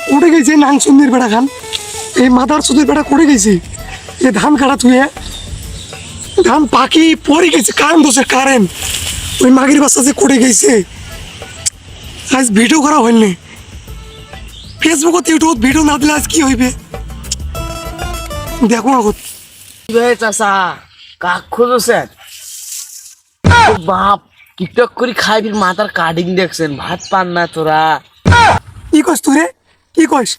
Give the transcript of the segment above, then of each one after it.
কোটে গেছে নাং সুন্দর বেড়া খান এই মাদার সুন্দর বেড়া কোটে গেছে এ ধান কাটা থুয়ে ধান পাখি পড়ে গেছে কারেন্ট দোষের কারেন্ট ওই মাগির বাচ্চা যে কোটে গেছে আজ ভিডিও করা হয়নি ফেসবুকত ইউটিউব ভিডিও না দিলে আজ কি হইবে দেখো আগত চাষা কাক খুঁজছেন বাপ টিকটক করে খাই ফির মাথার কাটিং দেখছেন ভাত পান না তোরা কি কইস তুই রে কি কইস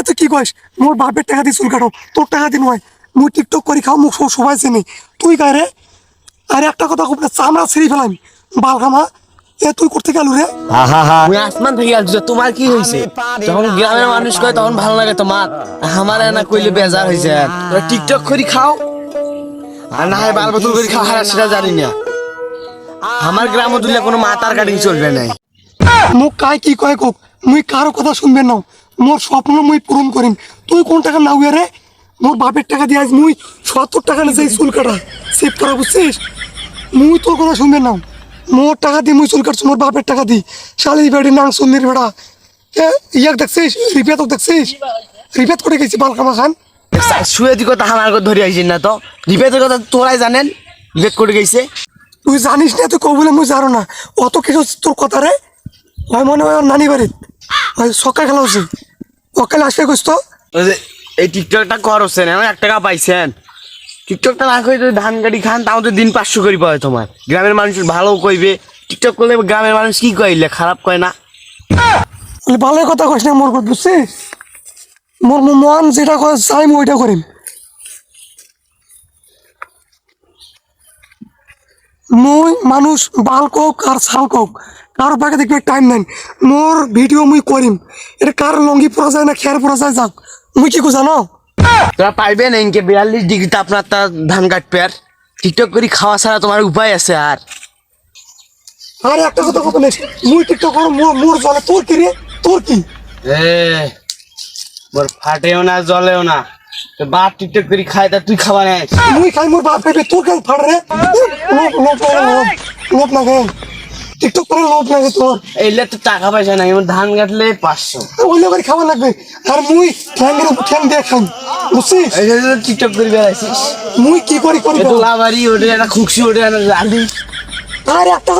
তুই কি কইস মোর বাপের টাকা দিয়ে চুল কাটো তোর টাকা দিয়ে নয় মুই টিকটক করে খাও মুখ সবাই চেনে তুই কায় রে আরে একটা কথা খুব চামড়া ছিঁড়ি ফেলাম বালখামা তুই করতে গেল রে আমি আসমান থেকে আসছি তোমার কি হয়েছে যখন গ্রামের মানুষ কয় তখন ভালো লাগে তোমার আমার না কইলে বেজার হয়েছে তোরা টিকটক করে খাও আর না হয় বাল বোতল করে খাও হারা সেটা জানি না আমার গ্রামে তুললে কোনো মাথার কাটিং চলবে নাই মুখ কায় কি কয় কোক মুই কারো কথা শুনবেন না মোর স্বপ্ন মুই পূরণ করিম তুই কোন টাকা নাও রে মোর বাপের টাকা দিয়ে আজ মুই 70 টাকা নিয়ে চুল কাটা সেভ করা বুঝছিস মুই তোর কথা শুনবেন না মোর টাকা দিয়ে মুই চুল কাটছি মোর বাপের টাকা দিই শালি বেড়ি নাং সুন্দর বেড়া ইয়াক দেখছিস রিপেত দেখছিস রিপেত করে গেছি বালকামা খান শুয়ে দি কথা আমার কথা ধরে আইসিন না তো রিপেতের কথা তোরাই জানেন রিপেত করে গেছে তুই জানিস না তুই কবলে মুই জানো না অত কিছু তোর কথা রে হয় মনে হয় নানি বাড়ির হয় সকাল খেলা হচ্ছে সকালে আসবে কইস তো এই টিকটকটা করছেন এমন 1 টাকা পাইছেন টিকটকটা না করে যদি ধান গাড়ি খান তাও তো দিন 500 করে পাবে তোমার গ্রামের মানুষ ভালো কইবে টিকটক করলে গ্রামের মানুষ কি কইলে খারাপ কয় না ভালো কথা কইস না মোর কথা বুঝছিস মোর মন যেটা কয় চাই মই ওইটা করিম মুই মানুষ বাল কোক আর ছাল কোক কারো পাকে দেখবে টাইম নাই মোর ভিডিও মুই করিম এটা কার লঙ্গি পরা যায় না খেয়ার পরা যায় যাক মুই কি কো জানো তোরা পাইবেন ইনকে 42 ডিগ্রি তাপমাত্রা ধান কাটবে আর টিকটক করে খাওয়া ছাড়া তোমার উপায় আছে আর আরে একটা কথা কত নেই মুই টিকটক করো মোর জলে তোর কি রে তোর কি মোর ফাটেও না জ্বলেও না তো বাপ টিকটক করে খায় তা তুই খাবা না মুই খাই মোর বাপ খাইবে তোর কেন ফাড় রে লোভ লাগে টিকটক করে লোভ লাগে তোর এইলে তো টাকা পয়সা নাই আমার ধান কাটলে 500 ওইলে করে খাওয়া লাগবে আর মুই ঠ্যাঙ্গের উপর ঠ্যাং দিয়ে খাই বুঝছিস এই যে টিকটক করে বেড়াইছিস মুই কি করি লাভারি ওটা একটা খুশি ওটা রাঁধি আরে একটা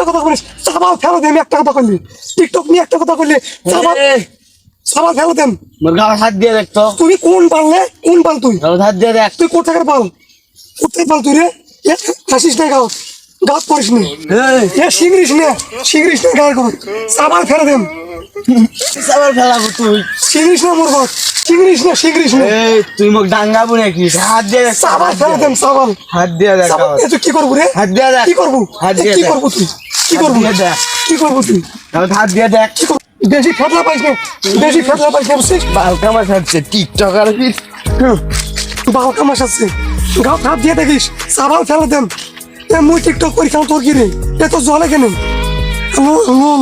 কথা বলিস সাবাল ফেলো দেন একটা কথা কইলি টিকটক নিয়ে একটা কথা কইলি সাবাল ফেলো দেন মোর গায়ে হাত দিয়ে দেখতো তুমি কোন পাল তুই হাত দিয়ে দেখ তুই কোথাকার পাল কোথায় পাল তুই রে হাসিস না গাও গাছ পড়িস নি শিগরিস না গায়ে কর সাবাল ফেলো দেন সাবাল ফেলাবো তুই শিগরিস না মোর বাপ শিগরিস না তুই মোক ডাঙ্গাবো নাকি হাত দিয়ে দেখ সাবাল ফেলো দেন সাবাল হাত দিয়ে দেখ তুই কি করবো রে হাত দিয়ে দেখ কি করবো হাত দিয়ে কি করবো তুই কি করবো তুই হাত দিয়ে দেখ বেশি ফেটলা পাইস না বুঝছিস বালকা মাছ হচ্ছে টিকটক আর কি বালকা মাছ আছে গাও হাত দিয়ে দেখিস সাবাল ফেলে দেন মুই টিকটক করি খাও তোর কি রে এ তো জলে কেন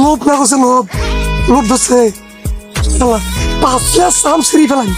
লোভ না করছে লোভ ধরছে 5 সাম সিঁড়ি ফেলাই